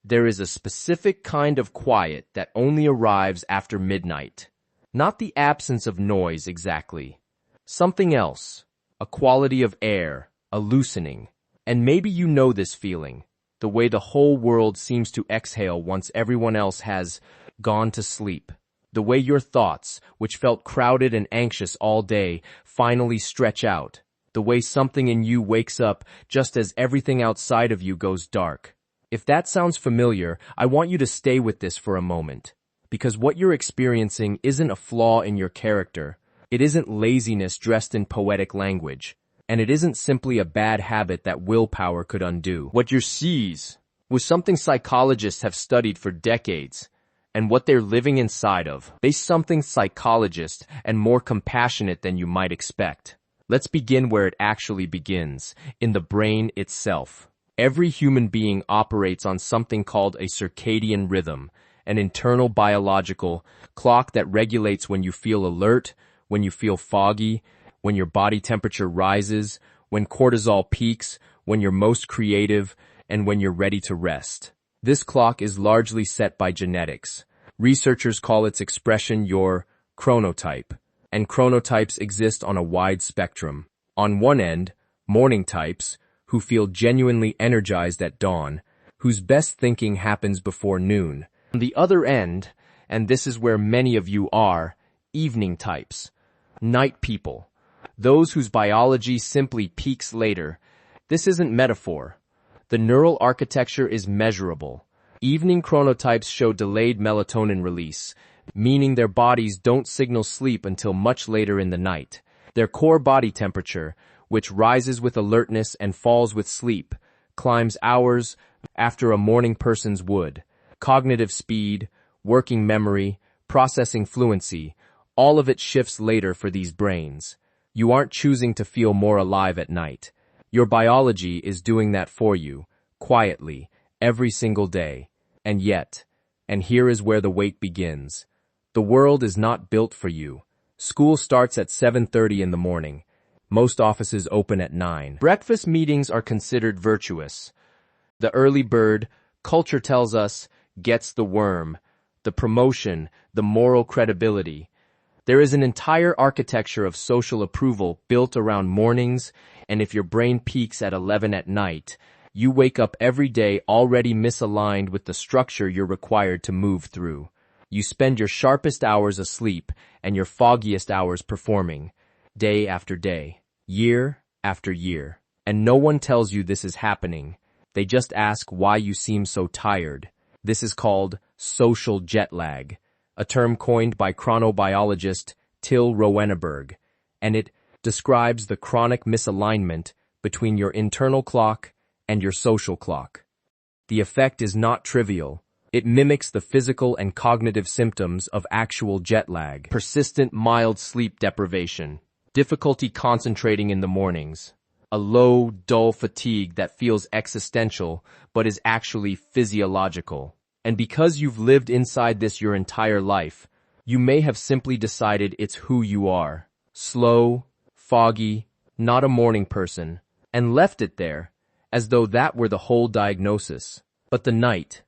There is a specific kind of quiet that only arrives after midnight. Not the absence of noise exactly. Something else. A quality of air, a loosening. And maybe you know this feeling. The way the whole world seems to exhale once everyone else has gone to sleep. The way your thoughts, which felt crowded and anxious all day, finally stretch out. The way something in you wakes up just as everything outside of you goes dark. If that sounds familiar, I want you to stay with this for a moment. Because what you're experiencing isn't a flaw in your character. It isn't laziness dressed in poetic language. And it isn't simply a bad habit that willpower could undo. What you sees was something psychologists have studied for decades. And what they're living inside of. They're something psychologist and more compassionate than you might expect. Let's begin where it actually begins, in the brain itself. Every human being operates on something called a circadian rhythm, an internal biological clock that regulates when you feel alert, when you feel foggy, when your body temperature rises, when cortisol peaks, when you're most creative, and when you're ready to rest. This clock is largely set by genetics. Researchers call its expression your chronotype, and chronotypes exist on a wide spectrum. On one end, morning types, who feel genuinely energized at dawn, whose best thinking happens before noon. On the other end, and this is where many of you are, evening types, night people, those whose biology simply peaks later. This isn't metaphor. The neural architecture is measurable. Evening chronotypes show delayed melatonin release, meaning their bodies don't signal sleep until much later in the night. Their core body temperature, which rises with alertness and falls with sleep, climbs hours after a morning person's would. Cognitive speed, working memory, processing fluency, all of it shifts later for these brains. You aren't choosing to feel more alive at night. Your biology is doing that for you, quietly, every single day. And yet, and here is where the wait begins. The world is not built for you. School starts at 7:30 in the morning. Most offices open at 9. Breakfast meetings are considered virtuous. The early bird, culture tells us, gets the worm, the promotion, the moral credibility. There is an entire architecture of social approval built around mornings, and if your brain peaks at 11 at night, you wake up every day already misaligned with the structure you're required to move through. You spend your sharpest hours asleep and your foggiest hours performing, day after day, year after year. And no one tells you this is happening. They just ask why you seem so tired. This is called social jet lag, a term coined by chronobiologist Till Roeneberg, and it describes the chronic misalignment between your internal clock and your social clock. The effect is not trivial. It mimics the physical and cognitive symptoms of actual jet lag. Persistent mild sleep deprivation, difficulty concentrating in the mornings, a low, dull fatigue that feels existential but is actually physiological. And because you've lived inside this your entire life, you may have simply decided it's who you are. Slow, foggy, not a morning person, and left it there, as though that were the whole diagnosis. But the night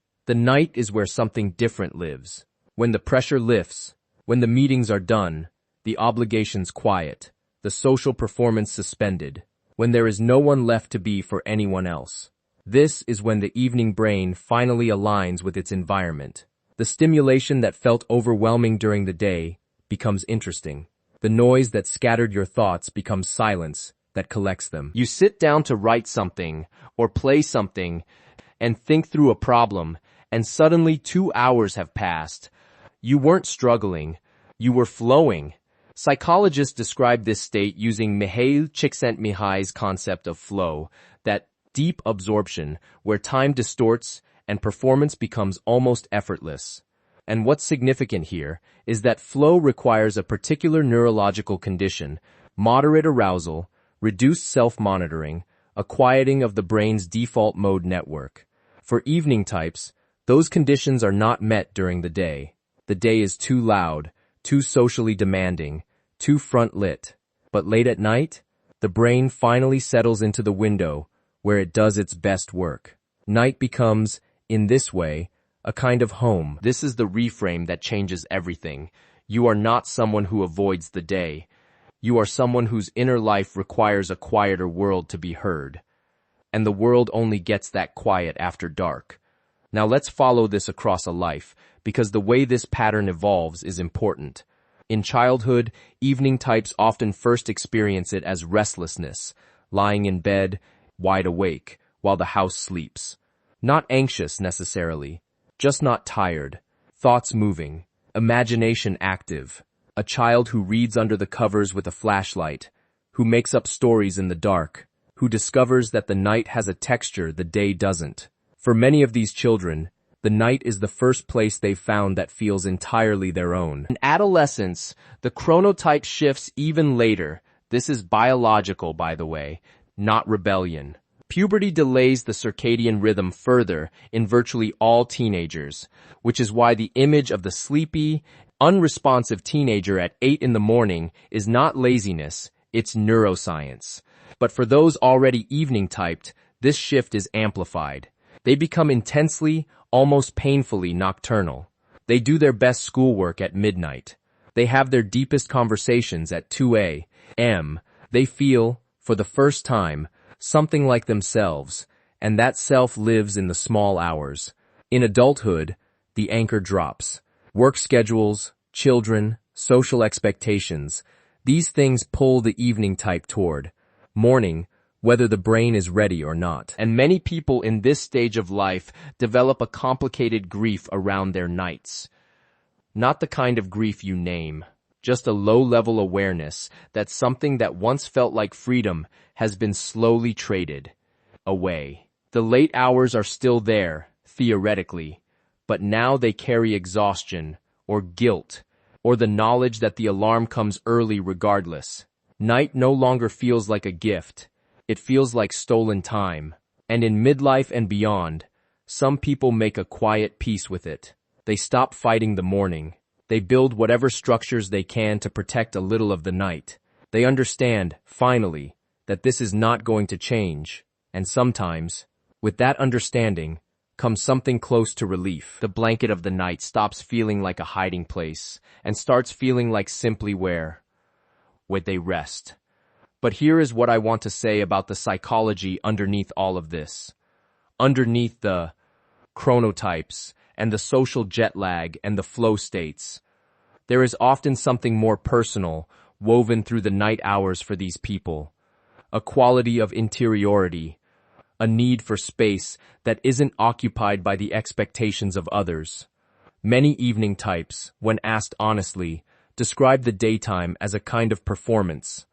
is where something different lives. When the pressure lifts, when the meetings are done, the obligations quiet, the social performance suspended, when there is no one left to be for anyone else. This is when the evening brain finally aligns with its environment. The stimulation that felt overwhelming during the day becomes interesting. The noise that scattered your thoughts becomes silence that collects them. You sit down to write something or play something and think through a problem, and suddenly 2 hours have passed. You weren't struggling. You were flowing. Psychologists describe this state using Mihaly Csikszentmihalyi's concept of flow, that deep absorption where time distorts and performance becomes almost effortless. And what's significant here is that flow requires a particular neurological condition, moderate arousal, reduced self-monitoring, a quieting of the brain's default mode network. For evening types, those conditions are not met during the day. The day is too loud, too socially demanding, too front-lit. But late at night, the brain finally settles into the window where it does its best work. Night becomes in this way, a kind of home. This is the reframe that changes everything. You are not someone who avoids the day. You are someone whose inner life requires a quieter world to be heard. And the world only gets that quiet after dark. Now let's follow this across a life, because the way this pattern evolves is important. In childhood, evening types often first experience it as restlessness, lying in bed, wide awake, while the house sleeps. Not anxious necessarily, just not tired, thoughts moving, imagination active. A child who reads under the covers with a flashlight, who makes up stories in the dark, who discovers that the night has a texture the day doesn't. For many of these children, the night is the first place they've found that feels entirely their own. In adolescence, the chronotype shifts even later. This is biological, by the way, not rebellion. Puberty delays the circadian rhythm further in virtually all teenagers, which is why the image of the sleepy, unresponsive teenager at 8 in the morning is not laziness, it's neuroscience. But for those already evening typed, this shift is amplified. They become intensely, almost painfully nocturnal. They do their best schoolwork at midnight. They have their deepest conversations at 2 a.m. They feel, for the first time, something like themselves, and that self lives in the small hours. In adulthood, the anchor drops. Work schedules, children, social expectations, these things pull the evening type toward morning, whether the brain is ready or not. And many people in this stage of life develop a complicated grief around their nights. Not the kind of grief you name, just a low-level awareness that something that once felt like freedom has been slowly traded away. The late hours are still there, theoretically, but now they carry exhaustion, or guilt, or the knowledge that the alarm comes early regardless. Night no longer feels like a gift. It feels like stolen time. And in midlife and beyond, some people make a quiet peace with it. They stop fighting the morning. They build whatever structures they can to protect a little of the night. They understand, finally, that this is not going to change. And sometimes, with that understanding, comes something close to relief. The blanket of the night stops feeling like a hiding place and starts feeling like simply where they rest. But here is what I want to say about the psychology underneath all of this. Underneath the chronotypes and the social jet lag and the flow states, there is often something more personal woven through the night hours for these people. A quality of interiority, a need for space that isn't occupied by the expectations of others. Many evening types, when asked honestly, describe the daytime as a kind of performance.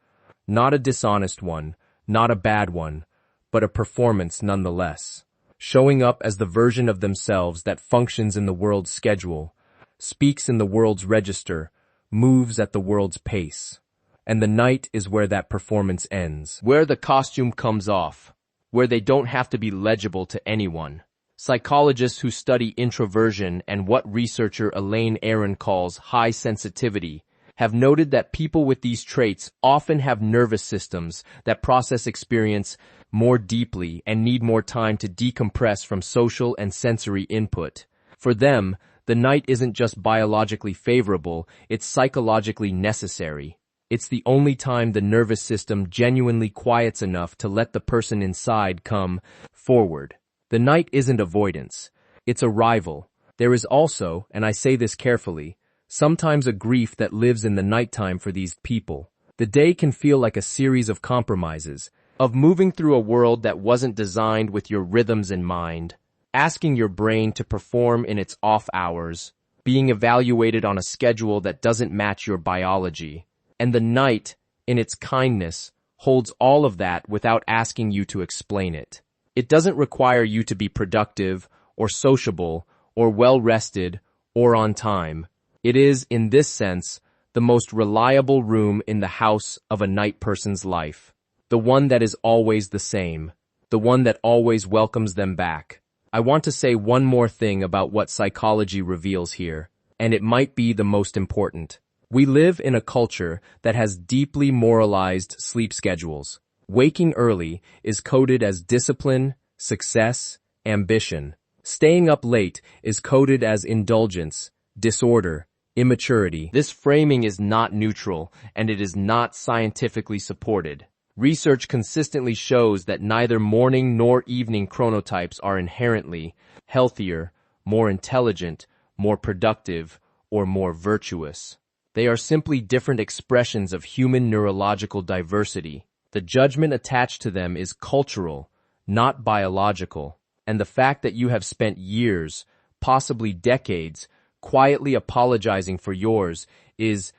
Not a dishonest one, not a bad one, but a performance nonetheless. Showing up as the version of themselves that functions in the world's schedule, speaks in the world's register, moves at the world's pace. And the night is where that performance ends. Where the costume comes off. Where they don't have to be legible to anyone. Psychologists who study introversion and what researcher Elaine Aron calls high sensitivity have noted that people with these traits often have nervous systems that process experience more deeply and need more time to decompress from social and sensory input. For them, the night isn't just biologically favorable, it's psychologically necessary. It's the only time the nervous system genuinely quiets enough to let the person inside come forward. The night isn't avoidance. It's arrival. There is also, and I say this carefully, sometimes a grief that lives in the nighttime for these people. The day can feel like a series of compromises, of moving through a world that wasn't designed with your rhythms in mind, asking your brain to perform in its off hours, being evaluated on a schedule that doesn't match your biology. And the night, in its kindness, holds all of that without asking you to explain it. It doesn't require you to be productive, or sociable, or well-rested, or on time. It is, in this sense, the most reliable room in the house of a night person's life. The one that is always the same. The one that always welcomes them back. I want to say one more thing about what psychology reveals here, and it might be the most important. We live in a culture that has deeply moralized sleep schedules. Waking early is coded as discipline, success, ambition. Staying up late is coded as indulgence, disorder, immaturity. This framing is not neutral, and it is not scientifically supported. Research consistently shows that neither morning nor evening chronotypes are inherently healthier, more intelligent, more productive, or more virtuous. They are simply different expressions of human neurological diversity. The judgment attached to them is cultural, not biological, and the fact that you have spent years, possibly decades, quietly apologizing for yours is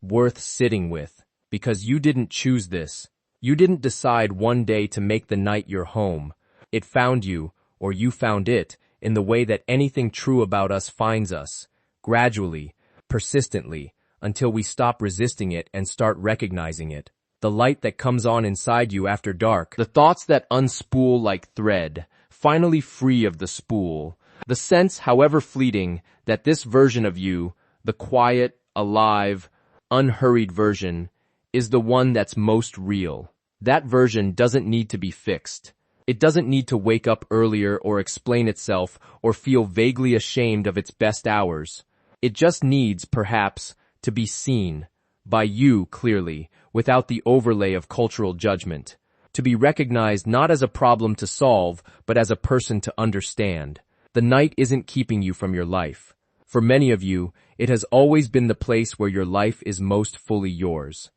worth sitting with, because you didn't choose this. You didn't decide one day to make the night your home. It found you, or you found it, in the way that anything true about us finds us, gradually, persistently, until we stop resisting it and start recognizing it. The light that comes on inside you after dark, the thoughts that unspool like thread, finally free of the spool, the sense, however fleeting, that this version of you, the quiet, alive, unhurried version, is the one that's most real. That version doesn't need to be fixed. It doesn't need to wake up earlier or explain itself or feel vaguely ashamed of its best hours. It just needs, perhaps, to be seen, by you clearly, without the overlay of cultural judgment. To be recognized not as a problem to solve, but as a person to understand. The night isn't keeping you from your life. For many of you, it has always been the place where your life is most fully yours.